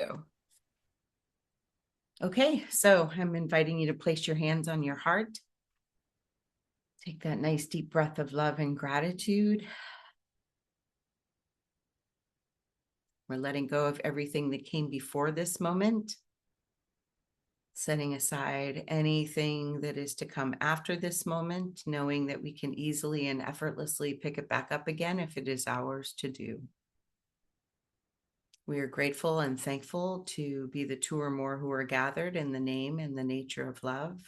go. Okay, so I'm inviting you to place your hands on your heart. Take that nice deep breath of love and gratitude. We're letting go of everything that came before this moment, setting aside anything that is to come after this moment, knowing that we can easily and effortlessly pick it back up again if it is ours to do. We are grateful and thankful to be the two or more who are gathered in the name and the nature of love.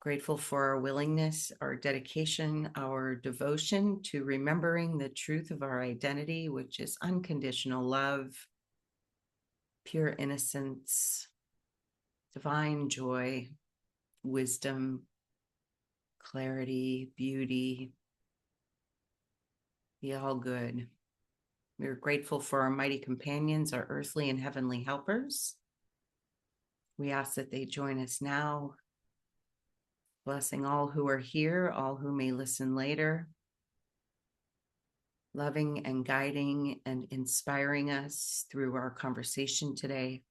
Grateful for our willingness, our dedication, our devotion to remembering the truth of our identity, which is unconditional love, pure innocence, divine joy, wisdom, clarity, beauty, the all good. We are grateful for our mighty companions, our earthly and heavenly helpers. We ask that they join us now, blessing all who are here, all who may listen later, loving and guiding and inspiring us through our conversation today.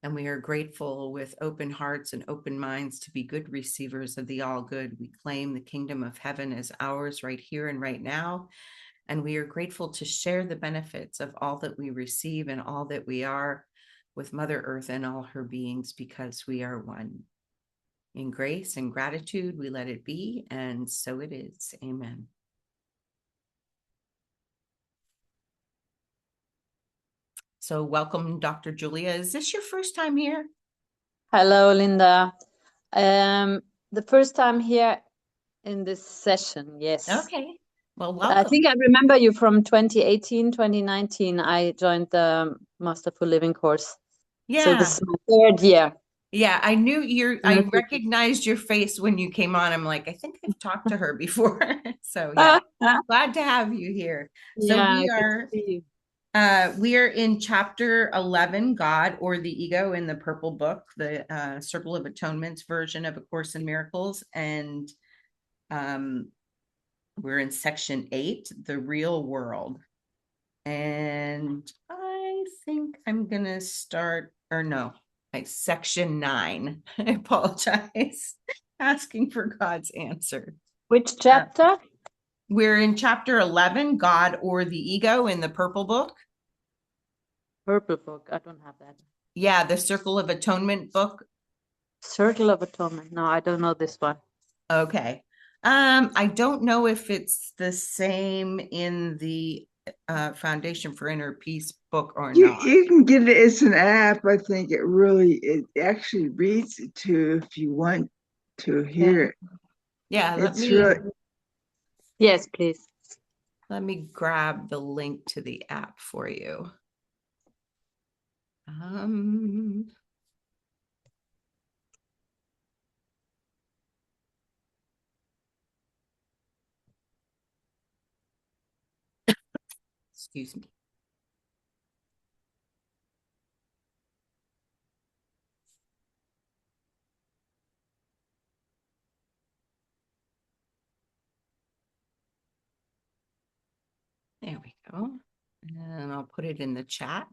And we are grateful with open hearts and open minds to be good receivers of the all good. We claim the kingdom of heaven as ours right here and right now. And we are grateful to share the benefits of all that we receive and all that we are with Mother Earth and all her beings, because we are one. In grace and gratitude, we let it be, and so it is. Amen. So welcome, Dr. Julia. Is this your first time here? Hello, Linda. The first time here in this session, yes. Okay. Well, welcome. I think I remember you from 2018, 2019. I joined the Masterful Living course. Yeah. So this is my third year. Yeah, I knew I recognized your face when you came on. I'm like, I think I've talked to her before. So yeah, glad to have you here. So we are in chapter 11, God or the Ego, in the purple book, the Circle of Atonement's version of A Course in Miracles. And we're in section 8, the real world. And I think I'm going to start, or no, section 9. I apologize. Asking for God's answer. Which chapter? We're in chapter 11, God or the Ego, in the purple book. Purple book. I don't have that. Yeah, the Circle of Atonement book. Circle of Atonement. No, I don't know this one. Okay. I don't know if it's the same in the Foundation for Inner Peace book or not. You can get it as an app. I think it actually reads it too if you want to hear it. Yeah, Yes, please. Let me grab the link to the app for you. Excuse me. There we go. And I'll put it in the chat.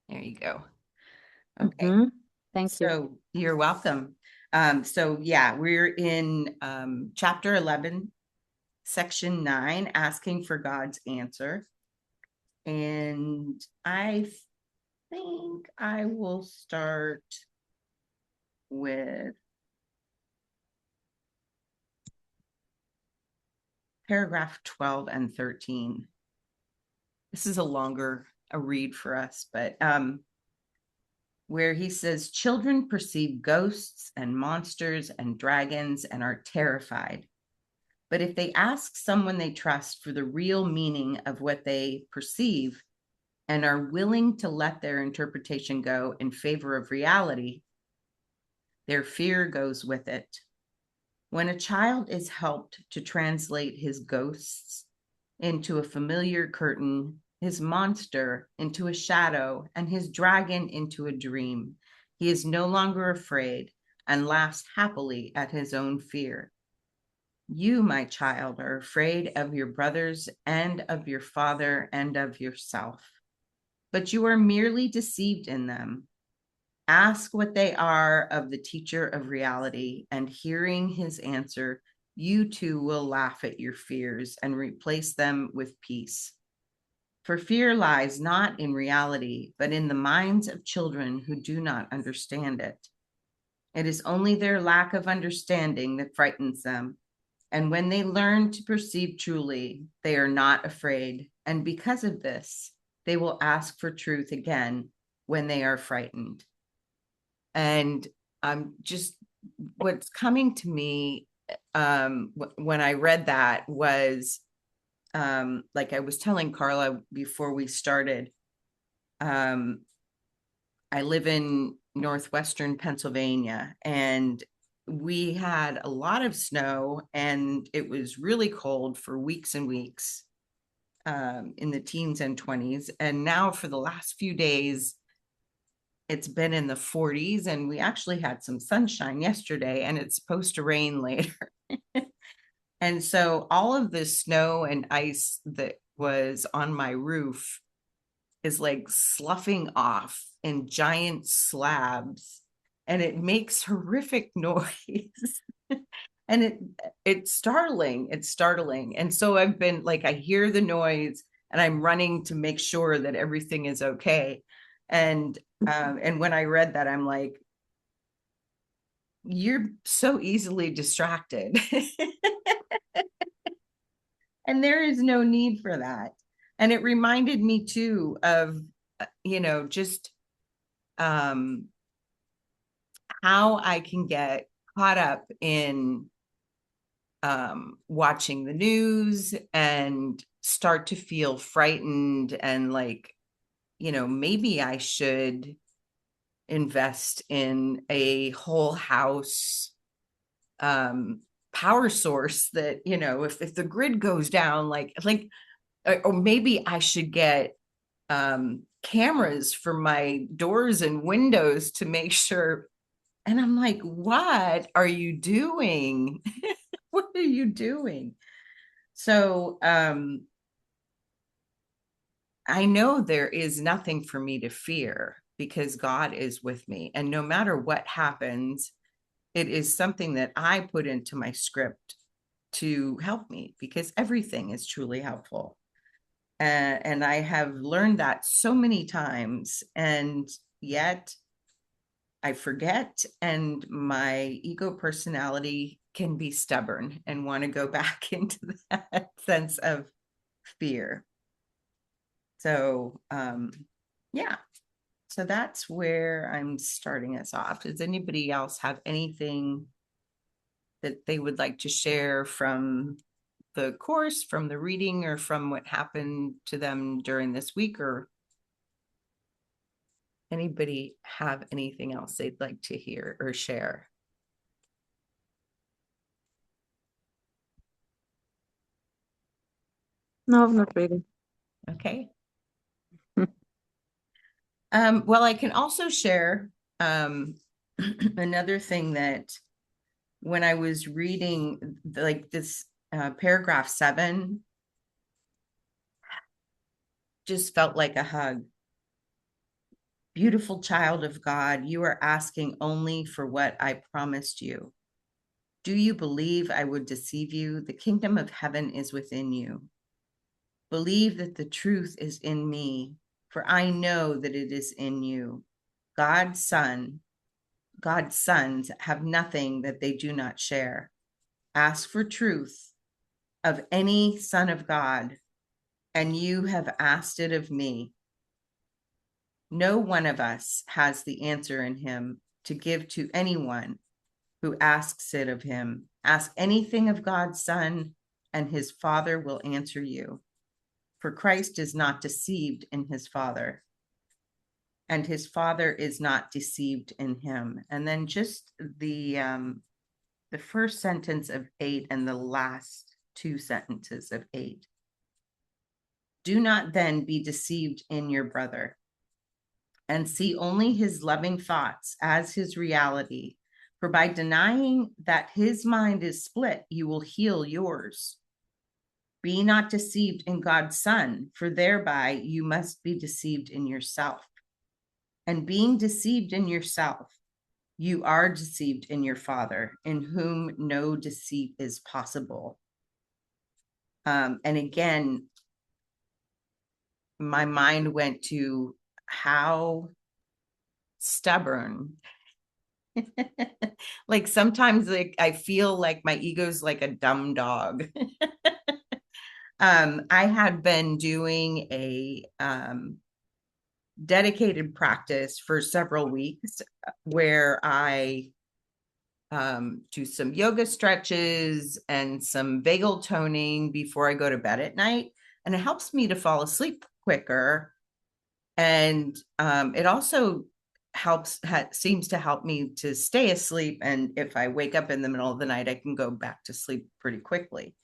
There you go. Okay. Thank you. So you're welcome. So yeah, we're in chapter 11, section 9, asking for God's answer. And I think I will start with paragraph 12 and 13. This is a longer read for us, but where he says, children perceive ghosts and monsters and dragons and are terrified. But if they ask someone they trust for the real meaning of what they perceive and are willing to let their interpretation go in favor of reality, their fear goes with it. When a child is helped to translate his ghosts into a familiar curtain, his monster into a shadow, and his dragon into a dream, he is no longer afraid, and laughs happily at his own fear. You, my child, are afraid of your brothers and of your father and of yourself, but you are merely deceived in them. Ask what they are of the teacher of reality, and hearing his answer, you too will laugh at your fears and replace them with peace. For fear lies not in reality, but in the minds of children who do not understand it. It is only their lack of understanding that frightens them. And when they learn to perceive truly, they are not afraid. And because of this, they will ask for truth again when they are frightened. And just what's coming to me when I read that was, like I was telling Carla before we started, I live in northwestern Pennsylvania, and we had a lot of snow, and it was really cold for weeks and weeks in the teens and 20s. And now for the last few days, it's been in the 40s, and we actually had some sunshine yesterday, and it's supposed to rain later. And so all of the snow and ice that was on my roof is like sloughing off in giant slabs, and it makes horrific noise. And it's startling. It's startling. And so I've been like, I hear the noise and I'm running to make sure that everything is okay. And when I read that, I'm like, you're so easily distracted. And there is no need for that. And it reminded me too of, just how I can get caught up in watching the news and start to feel frightened and like, maybe I should invest in a whole house power source that, if the grid goes down, or maybe I should get cameras for my doors and windows to make sure. And I'm like, what are you doing? What are you doing? So I know there is nothing for me to fear because God is with me. And no matter what happens, it is something that I put into my script to help me, because everything is truly helpful. And I have learned that so many times, and yet I forget, and my ego personality can be stubborn and want to go back into that sense of fear. So, yeah. So that's where I'm starting us off. Does anybody else have anything that they would like to share from the course, from the reading, or from what happened to them during this week? Or anybody have anything else they'd like to hear or share? No, not really. Okay. Well, I can also share another thing that when I was reading like this paragraph 7 just felt like a hug. Beautiful child of God, you are asking only for what I promised you. Do you believe I would deceive you? The kingdom of heaven is within you. Believe that the truth is in me, for I know that it is in you. God's sons have nothing that they do not share. Ask for truth of any son of God, and you have asked it of me. No one of us has the answer in him to give to anyone who asks it of him. Ask anything of God's Son, and his Father will answer you. For Christ is not deceived in his Father, and his Father is not deceived in him. And then just the first sentence of 8 and the last 2 sentences of 8. Do not then be deceived in your brother, and see only his loving thoughts as his reality. For by denying that his mind is split, you will heal yours. Be not deceived in God's Son, for thereby you must be deceived in yourself. And being deceived in yourself, you are deceived in your Father, in whom no deceit is possible. And again, my mind went to how stubborn. Like sometimes like I feel like my ego's like a dumb dog. I had been doing a dedicated practice for several weeks where I do some yoga stretches and some vagal toning before I go to bed at night. And it helps me to fall asleep quicker. And it also seems to help me to stay asleep. And if I wake up in the middle of the night, I can go back to sleep pretty quickly.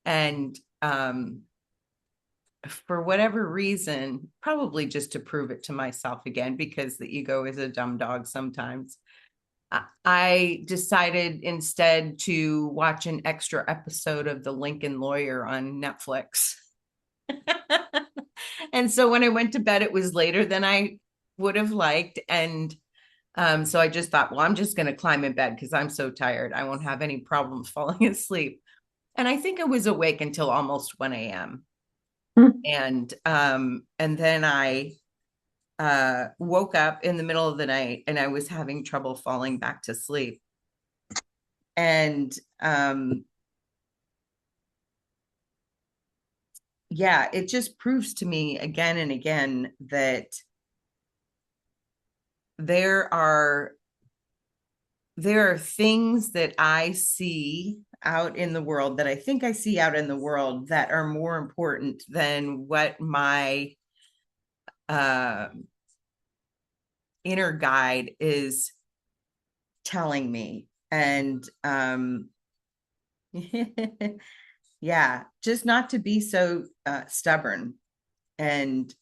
And for whatever reason, probably just to prove it to myself again, because the ego is a dumb dog sometimes, I decided instead to watch an extra episode of The Lincoln Lawyer on Netflix. And so when I went to bed, it was later than I would have liked. And so I just thought, well, I'm just going to climb in bed because I'm so tired. I won't have any problems falling asleep. And I think I was awake until almost 1 a.m. And then I woke up in the middle of the night and I was having trouble falling back to sleep. And yeah, it just proves to me again and again that there are things that I see out in the world, that I think I see out in the world, that are more important than what my inner guide is telling me. And yeah, just not to be so stubborn and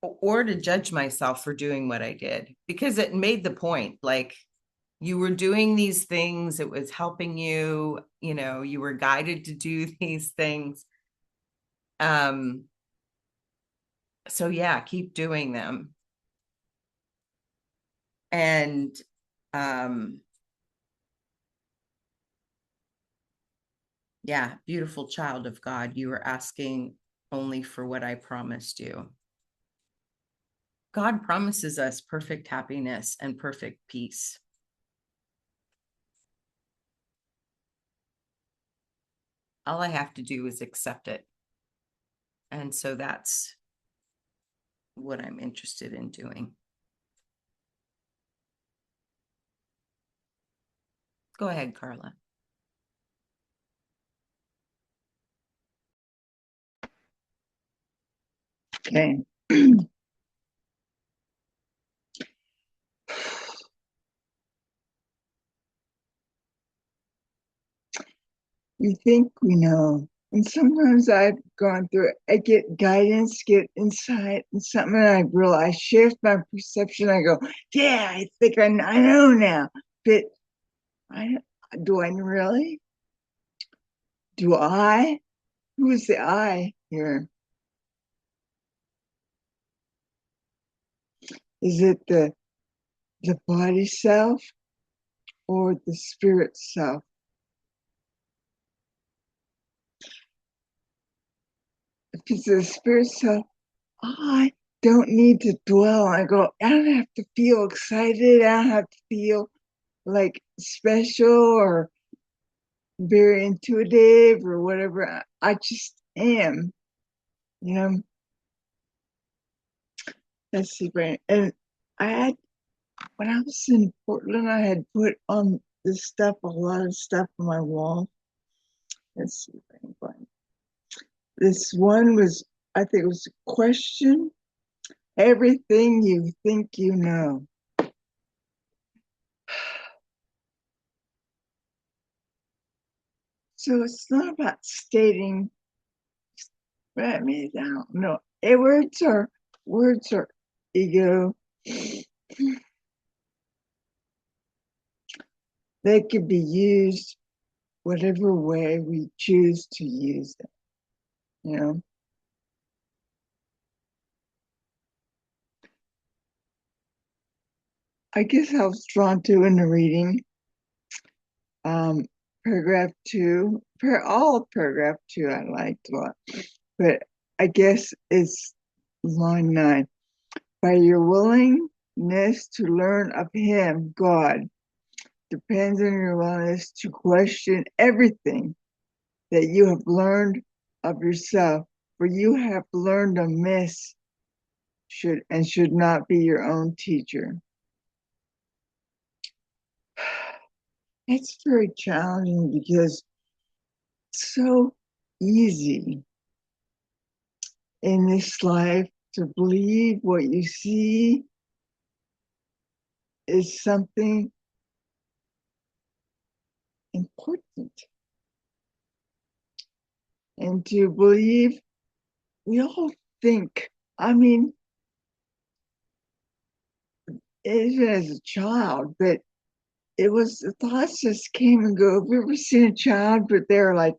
or to judge myself for doing what I did, because it made the point, like, you were doing these things, it was helping you, you know, you were guided to do these things. So yeah, keep doing them. And yeah, beautiful child of God, you are asking only for what I promised you. God promises us perfect happiness and perfect peace. All I have to do is accept it. And so that's what I'm interested in doing. Go ahead, Carla. Okay. You think we know. And sometimes I've gone through it. I get guidance, get insight, and something, and I realize, shift my perception. I go, yeah, I think I know now. But do I really? Do I? Who's the I here? Is it the body self or the spirit self? If it's the spirit self, I don't need to dwell. I go, I don't have to feel excited. I don't have to feel like special or very intuitive or whatever. I just am, you know. That's the brain. And I had, when I was in Portland, I had put on this stuff, a lot of stuff on my wall. Let's see if I can find. This one was, I think it was a question. Everything you think you know. So it's not about stating, I mean, I don't know. Words are ego. they could be used whatever way we choose to use them, you know. I guess I was drawn to in the reading, paragraph 2, all paragraph 2 I liked a lot, but I guess it's line 9. By your willingness to learn of him, God, depends on your willingness to question everything that you have learned of yourself, for you have learned amiss should not be your own teacher. It's very challenging because it's so easy in this life to believe what you see is something important, and to believe we all think, I mean, even as a child, but it was, the thoughts just came and go. Have you ever seen a child, but they're like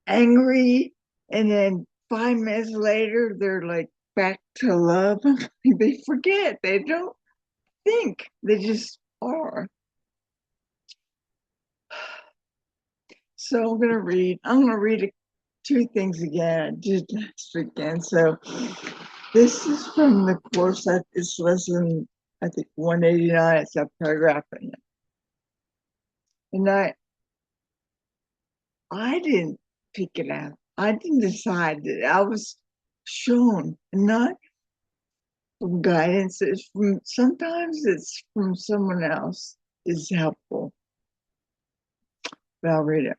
angry, and then 5 minutes later, they're like back to love? They forget, they don't think, they just are. So I'm gonna read 2 things again. I did last weekend. So this is from the course, it's lesson, I think 189. It's a paragraph in it. And I didn't pick it out. I didn't decide that. I was shown, not from guidance. Sometimes it's from someone else is helpful. But I'll read it.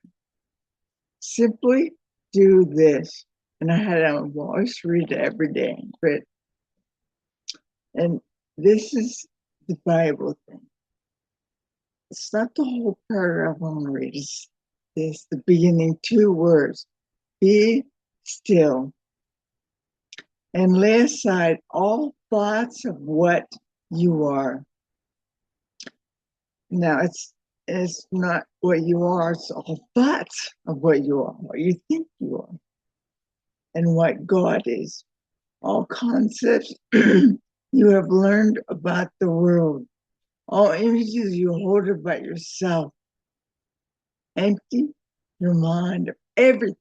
Simply do this. And I had it on my wall. I used to read it every day. And this is the Bible thing. It's not the whole paragraph I want to read. It's the beginning 2 words. Be still and lay aside all thoughts of what you are. Now, it's not what you are, it's all thoughts of what you are, what you think you are, and what God is. All concepts you have learned about the world, all images you hold about yourself. Empty your mind of everything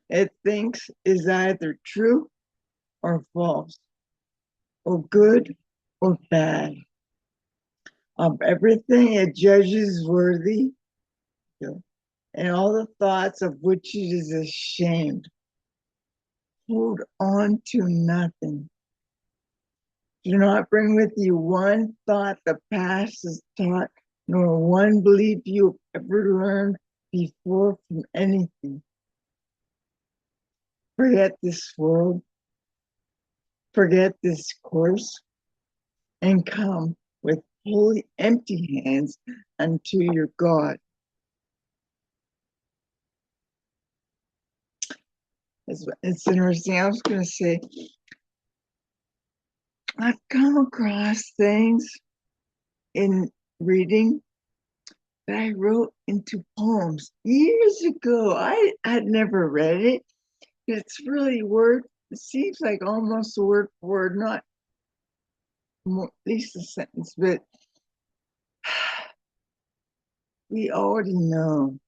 it thinks is either true or false, or good or bad. Of everything it judges worthy, and all the thoughts of which it is ashamed. Hold on to nothing. Do not bring with you one thought the past has taught, nor one belief you ever learned before from anything. Forget this world, forget this course, and come with wholly empty hands unto your God. It's interesting. I was going to say, I've come across things in reading that I wrote into poems years ago. I had never read it. It's really it seems like almost word for word, not more, at least a sentence, but we already know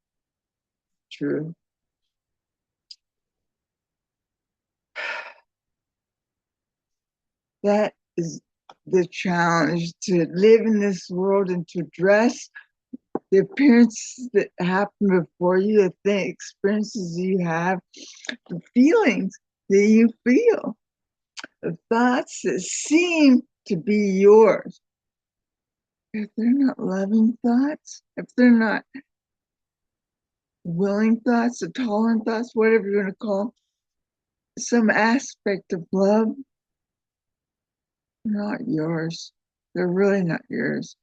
true. That is the challenge, to live in this world and to address the appearances that happen before you, the experiences you have, the feelings that you feel, the thoughts that seem to be yours. If they're not loving thoughts, if they're not willing thoughts, or tolerant thoughts, whatever you're going to call some aspect of love, not yours. They're really not yours.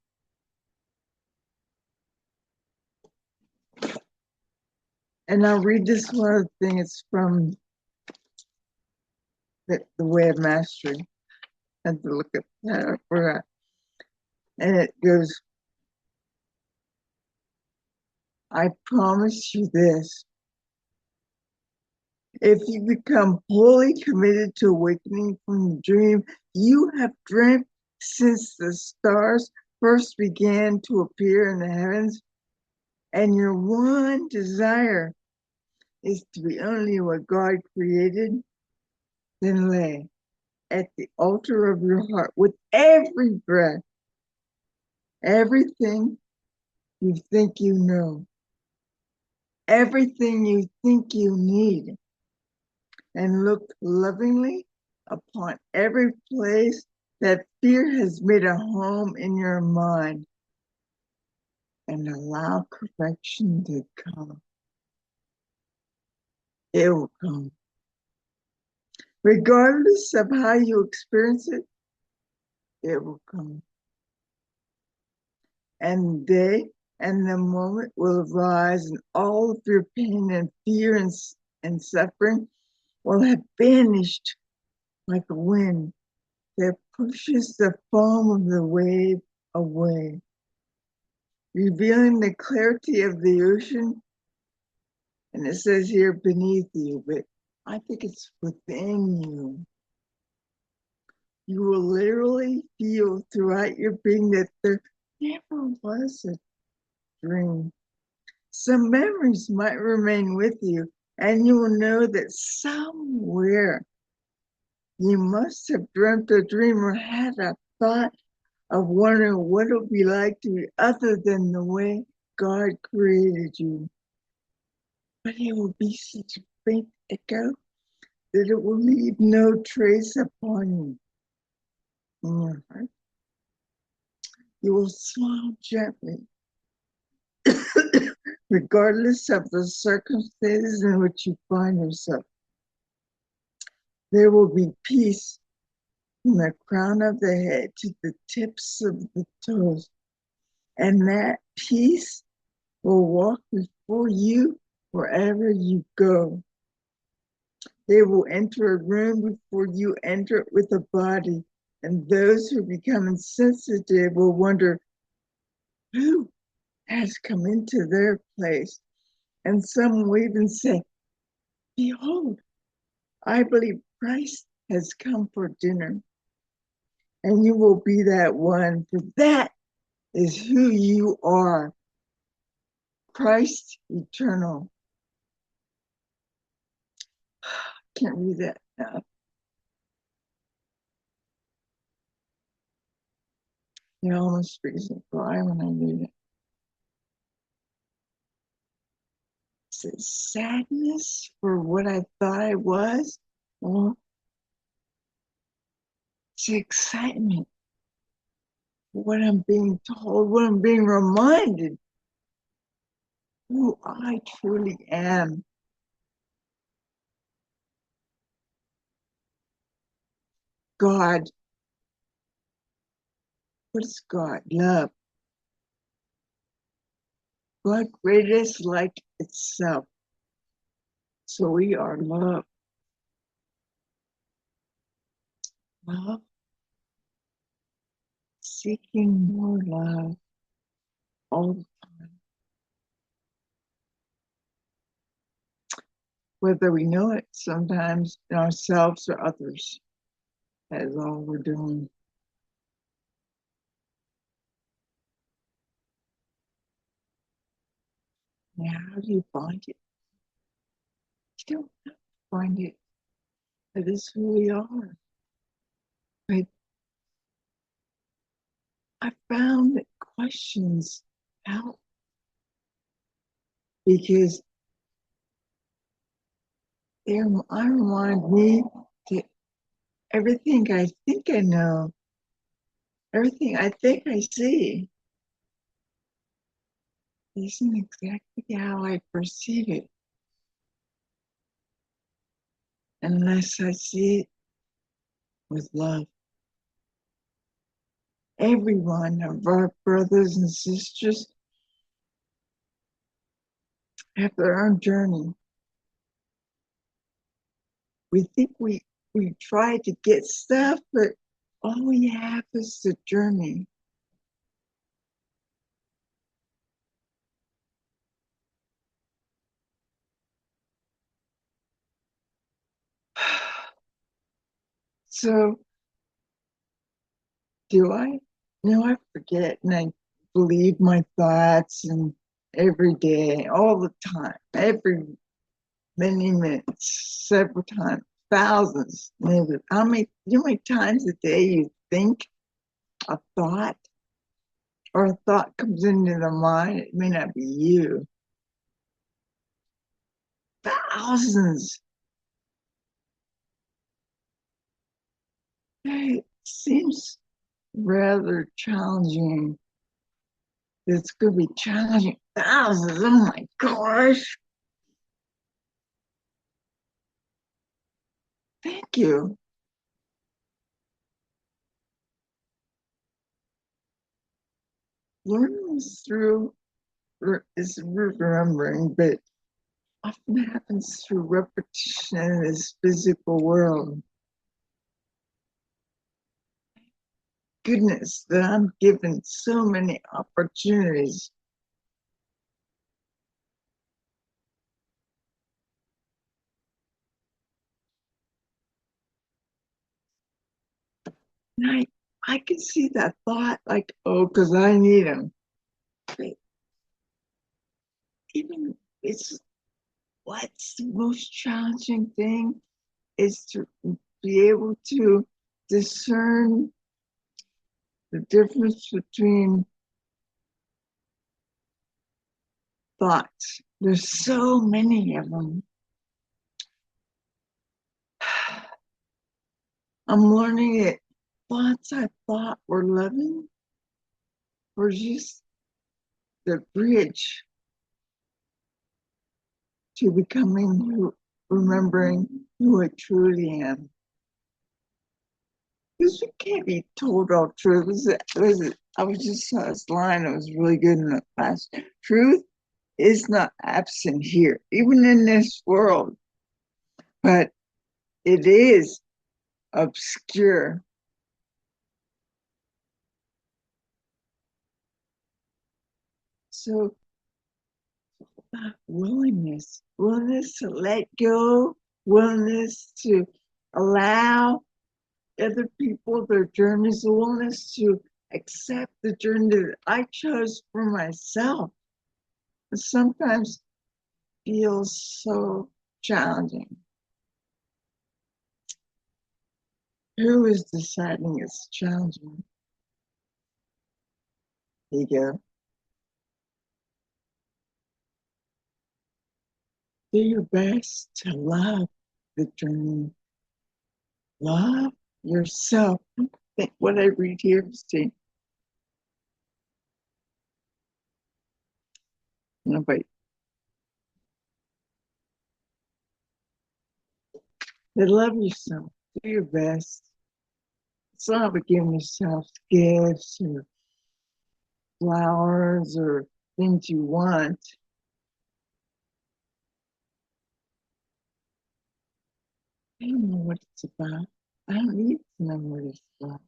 And I'll read this one other thing. It's from the Way of Mastery. had to look at that. I forgot. And it goes, I promise you this. If you become wholly committed to awakening from the dream you have dreamt since the stars first began to appear in the heavens, and your one desire is to be only what God created, then lay at the altar of your heart with every breath, everything you think you know, everything you think you need, and look lovingly upon every place that fear has made a home in your mind, and allow correction to come. It will come. Regardless of how you experience it, it will come. And the day and the moment will arise, and all of your pain and fear and suffering will have vanished like a wind that pushes the foam of the wave away, revealing the clarity of the ocean. And it says here beneath you, but I think it's within you. You will literally feel throughout your being that there never was a dream. Some memories might remain with you, and you will know that somewhere you must have dreamt a dream or had a thought of wondering what it would be like to be other than the way God created you. But it will be such a faint echo that it will leave no trace upon you in your heart. You will smile gently, regardless of the circumstances in which you find yourself. There will be peace from the crown of the head to the tips of the toes, and that peace will walk before you wherever you go. They will enter a room before you enter it with a body, and those who become insensitive will wonder who has come into their place. And some will even say, behold, I believe Christ has come for dinner. And you will be that one, for that is who you are. Christ eternal. Can't read that enough. It almost brings me to cry when I read it. Is it sadness for what I thought I was? Or it's excitement for what I'm being told, what I'm being reminded, who I truly am. God. What is God? Love. God created us like itself. So we are love. Love. Seeking more love all the time. Whether we know it sometimes in ourselves or others, that is all we're doing. Now, how do you find it? You don't have to find it. That is who we are. But I found that questions help because they remind me that everything I think I know, everything I think I see, isn't exactly how I perceive it unless I see it with love. Every one of our brothers and sisters have their own journey. We think we try to get stuff, but all we have is the journey. So do I? No, I forget and I believe my thoughts and every day, all the time, every many minutes, several times, thousands, maybe. You know how many times a day you think a thought or a thought comes into the mind? It may not be you. Thousands. It seems rather challenging. It's going to be challenging. Thousands. Oh my gosh. Thank you. Learning this through is remembering, but often happens through repetition in this physical world. Goodness, that I'm given so many opportunities. And I can see that thought like, oh, because I need them. But even it's what's the most challenging thing is to be able to discern the difference between thoughts. There's so many of them. I'm learning that thoughts I thought were loving were just the bridge to becoming remembering who I truly am. Because we can't be told all truth. I was just saw this line, it was really good in the class. Truth is not absent here, even in this world, but it is obscure. So willingness to let go, willingness to allow other people their journeys, the willingness to accept the journey that I chose for myself. It sometimes feels so challenging. Who is deciding it's challenging? Ego. Do your best to love the journey. Love yourself. Think what I read here, see. Nobody. But love yourself. Do your best. It's not about giving yourself gifts or flowers or things you want. I don't know what it's about. I don't need to know what it's about.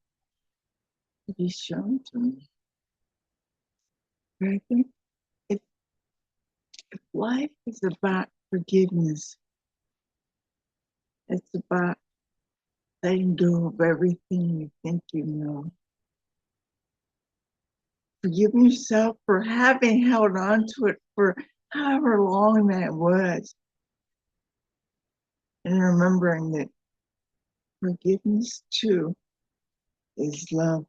To be shown to me. But I think if life is about forgiveness, it's about letting go of everything you think you know. Forgiving yourself for having held on to it for however long that was. And remembering that forgiveness too is love.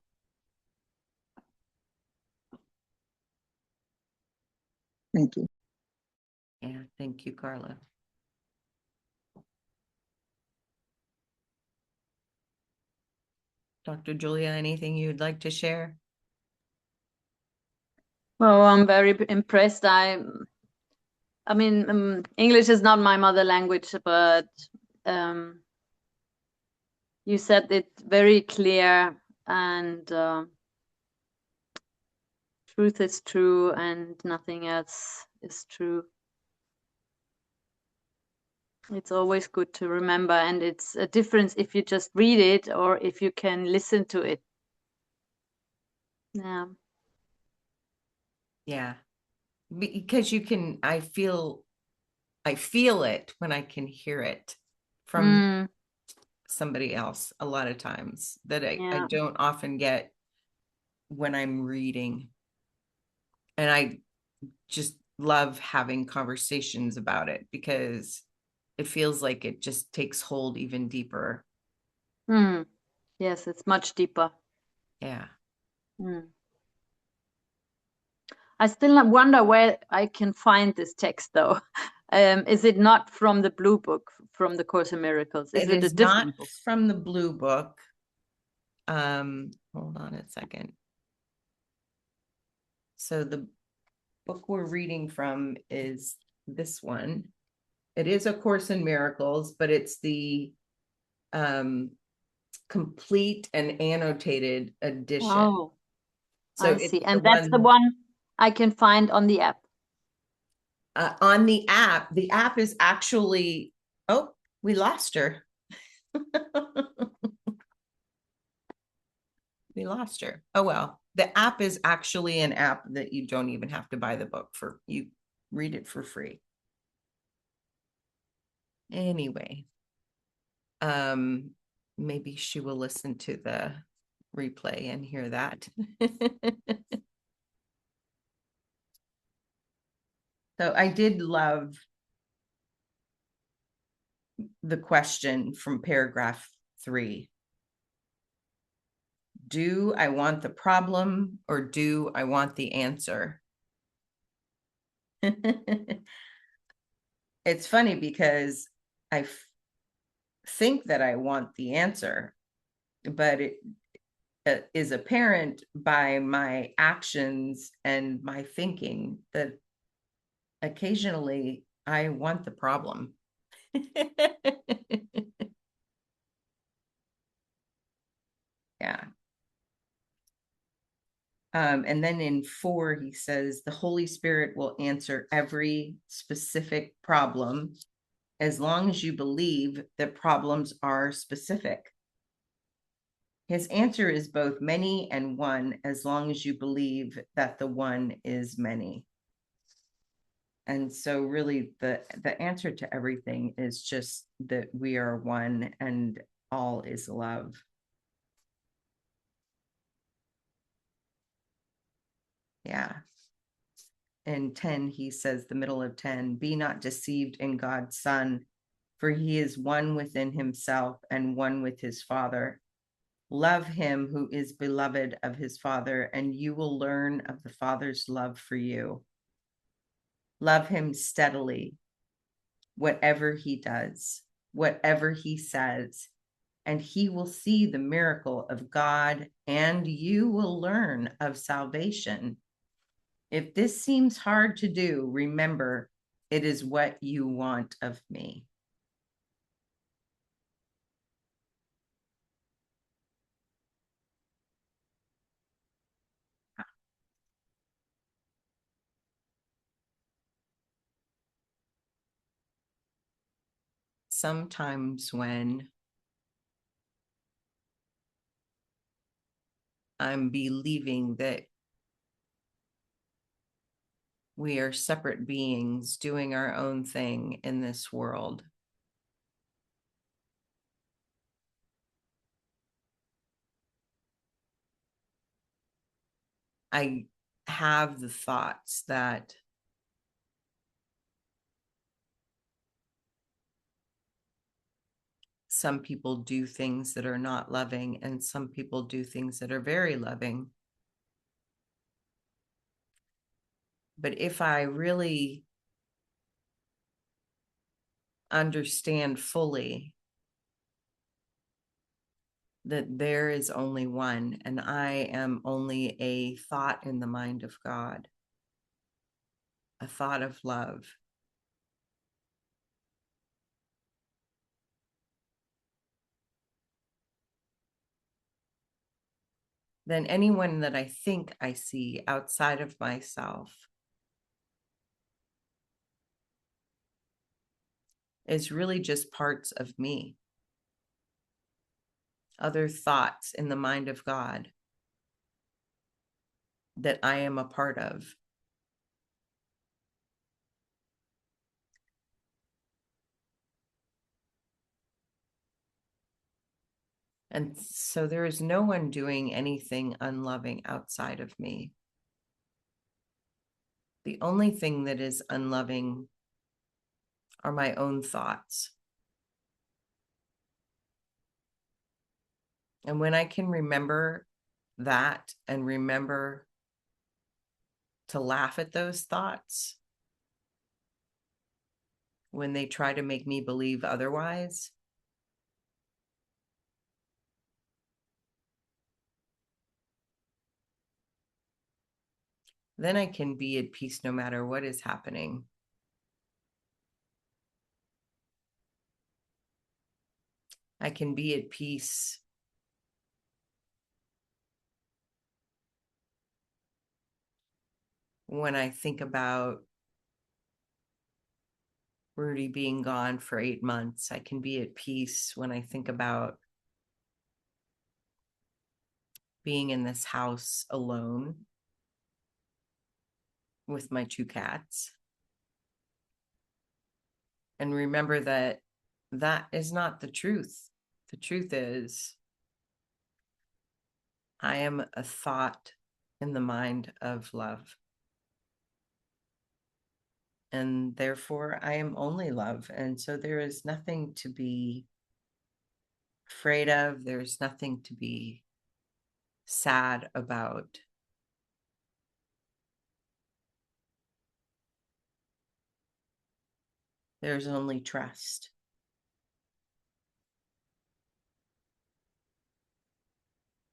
Thank you. Yeah, thank you, Carla. Dr. Julia, anything you'd like to share? Well, I'm very impressed. I mean, English is not my mother language, but you said it very clear, and truth is true, and nothing else is true. It's always good to remember, and it's a difference if you just read it or if you can listen to it. Yeah. Yeah. Because you can, I feel it when I can hear it from somebody else a lot of times that I don't often get when I'm reading. And I just love having conversations about it because it feels like it just takes hold even deeper. Yes, it's much deeper. Yeah. I still wonder where I can find this text, though. Is it not from the Blue Book, from the Course in Miracles? Is it a different book? From the Blue Book. Hold on a second. So the book we're reading from is this one. It is A Course in Miracles, but it's the complete and annotated edition. Oh, so I see. And that's the one I can find on the app. On the app is actually, oh, we lost her. We lost her. Oh, well, the app is actually an app that you don't even have to buy the book for. You read it for free. Anyway, maybe she will listen to the replay and hear that. So I did love the question from paragraph 3. Do I want the problem or do I want the answer? It's funny because I think that I want the answer, but it is apparent by my actions and my thinking that occasionally I want the problem. Yeah. And then in 4, he says, the Holy Spirit will answer every specific problem as long as you believe that problems are specific. His answer is both many and one, as long as you believe that the one is many. And so really the answer to everything is just that we are one and all is love. Yeah. In 10, he says, the middle of 10, be not deceived in God's Son, for he is one within himself and one with his Father. Love him who is beloved of his Father, and you will learn of the Father's love for you. Love him steadily, whatever he does, whatever he says, and he will see the miracle of God, and you will learn of salvation. If this seems hard to do, remember, it is what you want of me. Sometimes when I'm believing that we are separate beings doing our own thing in this world, I have the thoughts that some people do things that are not loving and some people do things that are very loving. But if I really understand fully that there is only one and I am only a thought in the mind of God, a thought of love, then anyone that I think I see outside of myself is really just parts of me, other thoughts in the mind of God that I am a part of. And so there is no one doing anything unloving outside of me. The only thing that is unloving are my own thoughts. And when I can remember that and remember to laugh at those thoughts when they try to make me believe otherwise, then I can be at peace no matter what is happening. I can be at peace when I think about Rudy being gone for 8 months. I can be at peace when I think about being in this house alone with my 2 cats. And remember that that is not the truth. The truth is, I am a thought in the mind of love. And therefore, I am only love. And so there is nothing to be afraid of. There's nothing to be sad about. There's only trust.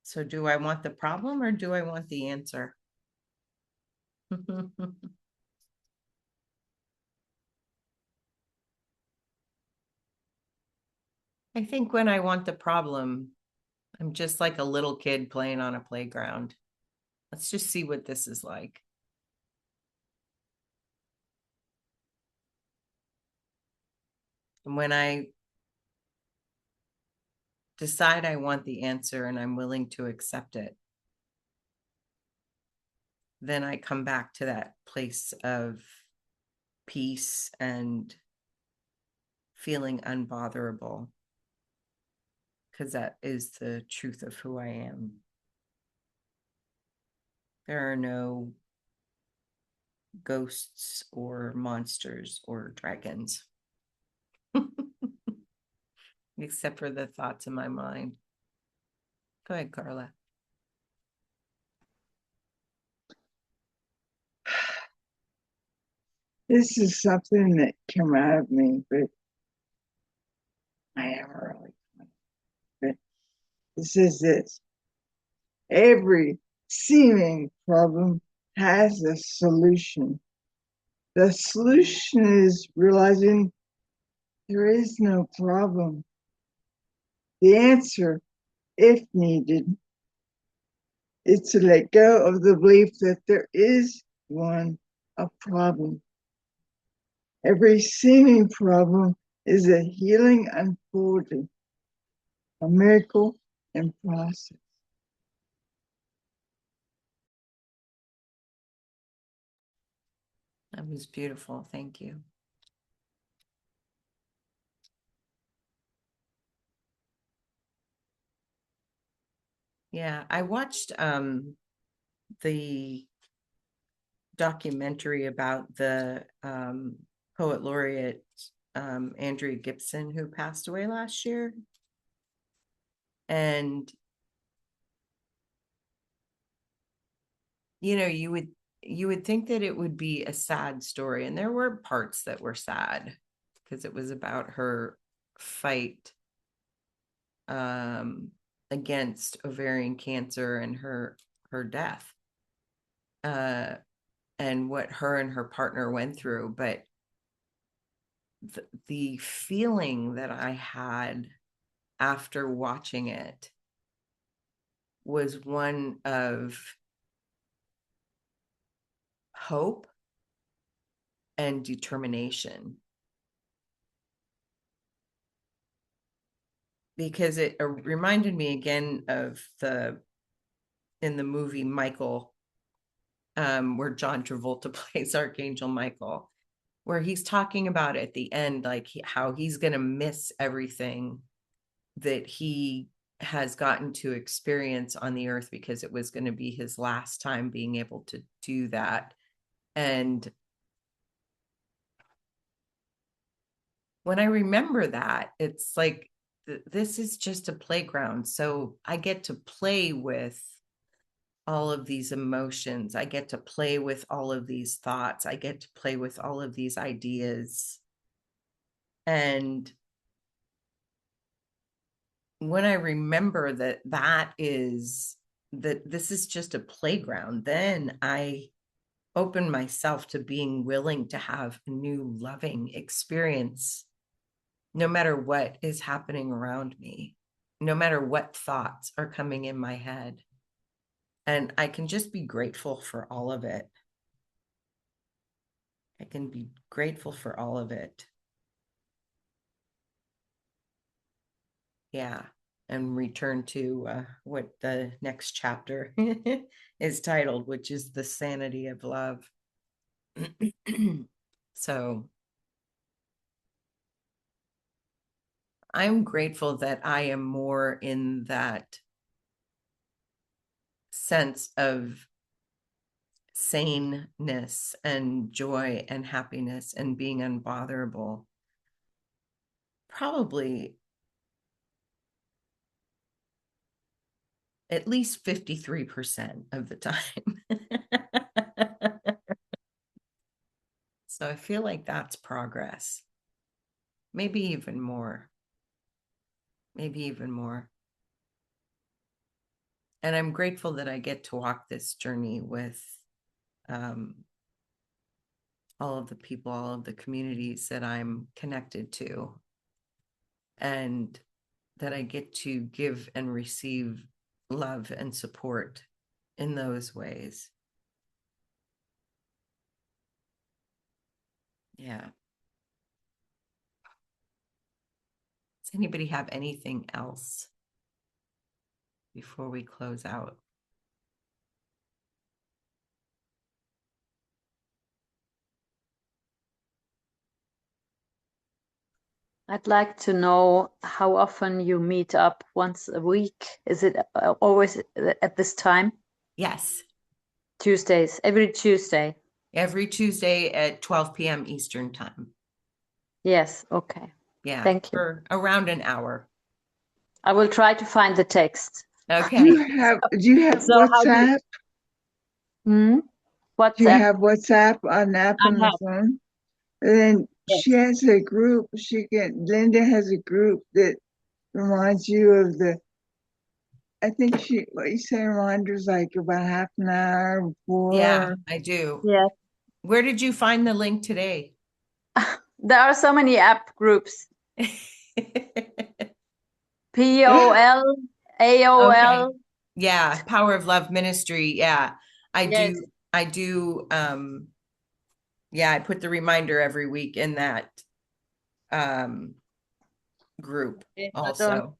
So do I want the problem or do I want the answer? I think when I want the problem, I'm just like a little kid playing on a playground. Let's just see what this is like. And when I decide I want the answer and I'm willing to accept it, then I come back to that place of peace and feeling unbotherable, because that is the truth of who I am. There are no ghosts or monsters or dragons, except for the thoughts in my mind. Go ahead, Carla. This is something that came out of me, but I am really. But this is this. Every seeming problem has a solution. The solution is realizing there is no problem. The answer, if needed, is to let go of the belief that there is a problem. Every seeming problem is a healing unfolding, a miracle in process. That was beautiful. Thank you. Yeah, I watched the documentary about the poet laureate Andrea Gibson, who passed away last year. And you would think that it would be a sad story, and there were parts that were sad because it was about her fight against ovarian cancer and her death, and what her and her partner went through. But the feeling that I had after watching it was one of hope and determination. because it reminded me again of in the movie Michael, where John Travolta plays Archangel Michael, where he's talking about at the end, like how he's going to miss everything that he has gotten to experience on the earth, because it was going to be his last time being able to do that. And when I remember that, it's like, this is just a playground. So I get to play with all of these emotions. I get to play with all of these thoughts. I get to play with all of these ideas. And when I remember that this is just a playground, then I open myself to being willing to have a new loving experience, no matter what is happening around me, no matter what thoughts are coming in my head. And I can just be grateful for all of it. I can be grateful for all of it. Yeah. And return to what the next chapter is titled, which is the Sanity of Love. So I'm grateful that I am more in that sense of saneness and joy and happiness and being unbotherable, probably at least 53% of the time. So I feel like that's progress. Maybe even more. Maybe even more. And I'm grateful that I get to walk this journey with all of the people, all of the communities that I'm connected to, and that I get to give and receive love and support in those ways. Yeah. Does anybody have anything else before we close out? I'd like to know how often you meet up. Once a week? Is it always at this time? Yes. Tuesdays, every Tuesday. Every Tuesday at 12 p.m. Eastern time. Yes, okay. Yeah. Thank you. For around an hour. I will try to find the text. Okay. Do you have So WhatsApp? WhatsApp? Do you have WhatsApp on the phone? And then Yes. she has a group. Linda has a group that reminds you of I think what you say, reminders like about half an hour before. Yeah, I do. Yeah. Where did you find the link today? There are so many app groups. POL, AOL. Okay. Yeah, Power of Love Ministry. Yeah, I Yes. do. Yeah, I put the reminder every week in that group Yes, also.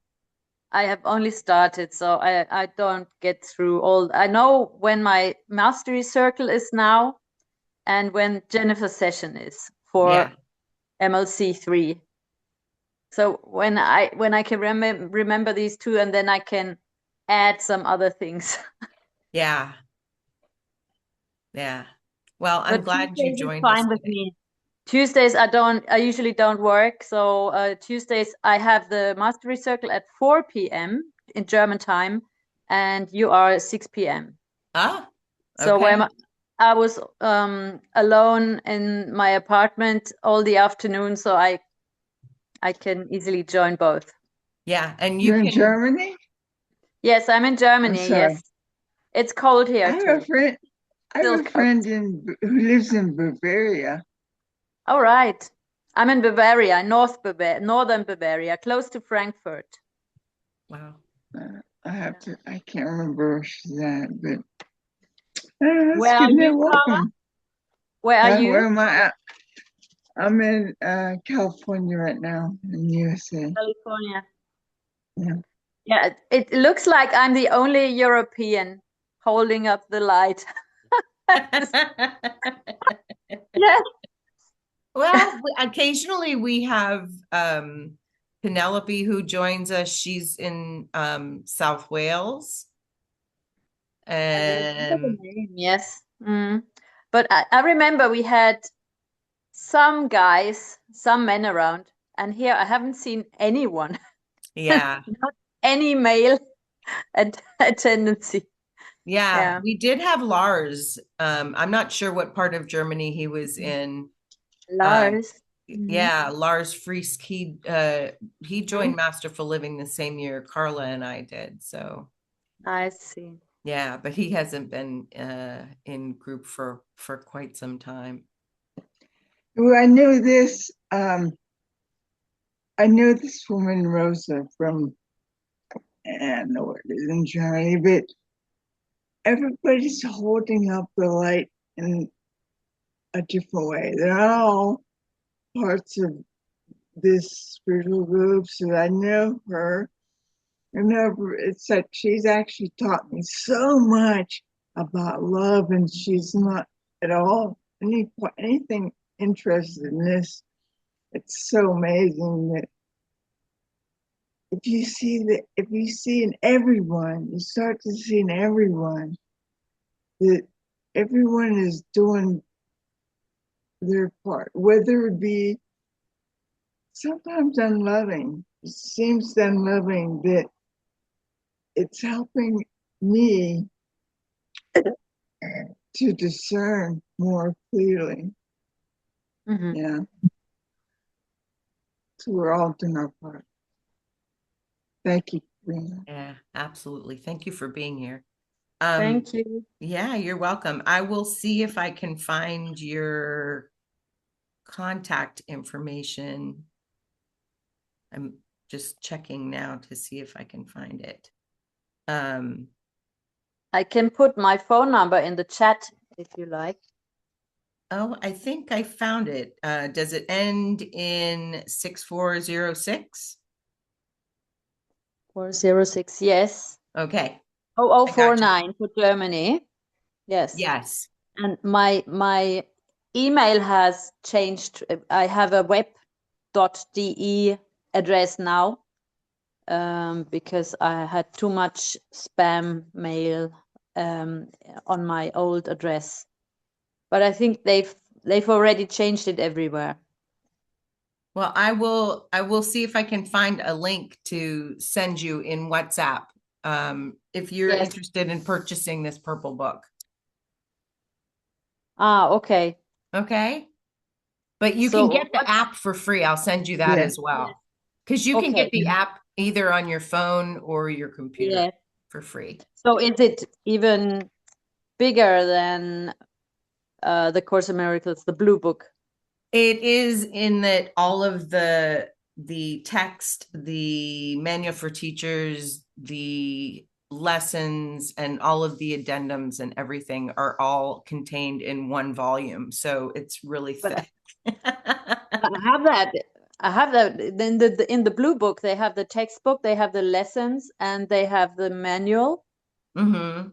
I have only started, so I don't get through all. I know when my mastery circle is now, and when Jennifer's session is for MLC3. So when I can remember these two, and then I can add some other things. Yeah. Yeah. Well, I'm glad you joined us fine with today. me. Tuesdays I usually don't work, so Tuesdays I have the mastery circle at 4 p.m. in German time, and you are 6 p.m. Ah, okay. So when I was alone in my apartment all the afternoon, so I can easily join both. Yeah, and you're in Germany? Yes, I'm in Germany. Yes, it's cold here too. I have a friend who lives in Bavaria. All right. I'm in Bavaria, northern Bavaria, close to Frankfurt. Wow. I can't remember where she's at, but where are you, Carla? Where are you? Where am I? I'm in California right now, in USA. California. Yeah. Yeah, it looks like I'm the only European holding up the light. Yes. Well, occasionally we have Penelope who joins us. She's in South Wales. Yes. But I remember we had some guys, some men around, and here I haven't seen anyone, Yeah. not any male tendency. Yeah, Yeah. we did have Lars. I'm not sure what part of Germany he was in. Lars. Yeah, Lars Friesk. He joined Masterful Living the same year Carla and I did. So I see. yeah, but he hasn't been in group for quite some time. Well, I knew this. I knew this woman Rosa from, I don't know what it is in Germany, but everybody's holding up the light in a different way. They're all parts of this spiritual group. So I know her. And it's like she's actually taught me so much about love, and she's not at all anything interested in this. It's so amazing that if you see in everyone, you start to see in everyone that everyone is doing their part, whether it be sometimes unloving. It seems unloving that it's helping me to discern more clearly. Yeah. So we're all doing our part. Thank you, Rena. Yeah, absolutely. Thank you for being here. Thank you. Yeah, you're welcome. I will see if I can find your contact information. I'm just checking now to see if I can find it. I can put my phone number in the chat if you like. Oh, I think I found it. Does it end in 6406? 406, yes. Okay. 0049 for Germany. Yes. Yes. And my email has changed. I have a web.de address now because I had too much spam mail on my old address. But I think they've already changed it everywhere. Well, I will see if I can find a link to send you in WhatsApp if you're interested in purchasing this purple book. Okay. Okay. But you can get the app for free. I'll send you that as well. Because you can get the app either on your phone or your computer for free. So is it even bigger than the Course in Miracles, the blue book? It is in that all of the text, the manual for teachers, the lessons, and all of the addendums and everything are all contained in one volume. So it's really thick. I have that. I have that. In the blue book, they have the textbook, they have the lessons, and they have the manual. Mm-hmm.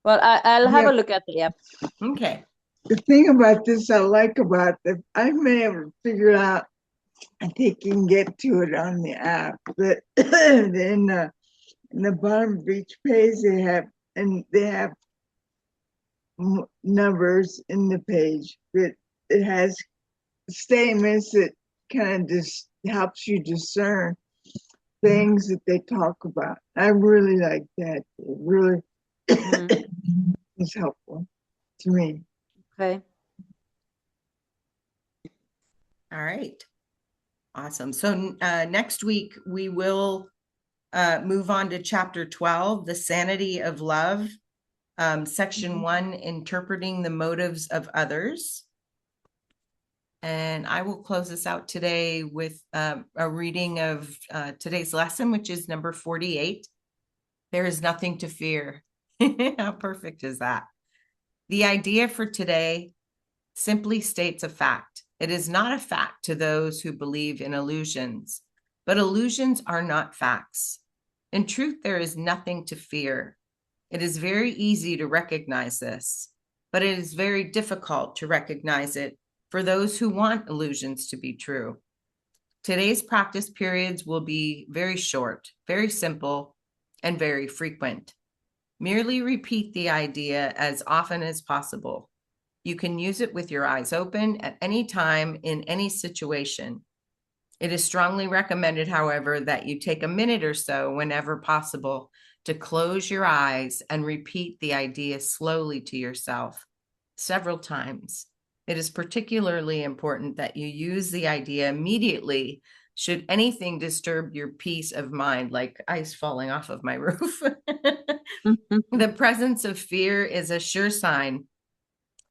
Well, I'll have a look at the app. Okay. The thing about this I like about it, I may have figured out, I think you can get to it on the app, but in the bottom of each page they have numbers in the page, but it has statements that kind of just helps you discern things that they talk about. I really like that. It really is helpful to me. Okay. All right. Awesome. So next week we will move on to chapter 12, the Sanity of Love, section 1, interpreting the motives of others. And I will close this out today with a reading of today's lesson, which is number 48. There is nothing to fear. How perfect is that? The idea for today simply states a fact. It is not a fact to those who believe in illusions, but illusions are not facts. In truth, there is nothing to fear. It is very easy to recognize this, but it is very difficult to recognize it for those who want illusions to be true. Today's practice periods will be very short, very simple, and very frequent. Merely repeat the idea as often as possible. You can use it with your eyes open at any time in any situation. It is strongly recommended, however, that you take a minute or so whenever possible to close your eyes and repeat the idea slowly to yourself several times. It is particularly important that you use the idea immediately should anything disturb your peace of mind, like ice falling off of my roof. The presence of fear is a sure sign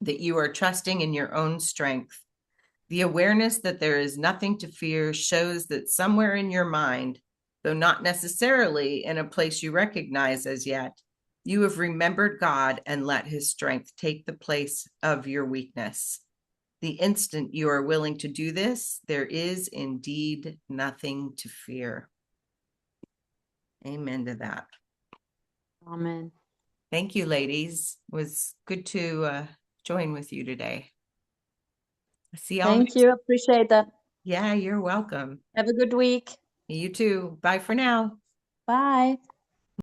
that you are trusting in your own strength. The awareness that there is nothing to fear shows that somewhere in your mind, though not necessarily in a place you recognize as yet, you have remembered God and let his strength take the place of your weakness. The instant you are willing to do this, there is indeed nothing to fear. Amen to that. Amen. Thank you, ladies. It was good to join with you today. See y'all. Thank you. Appreciate that. Yeah, you're welcome. Have a good week. You too. Bye for now. Bye.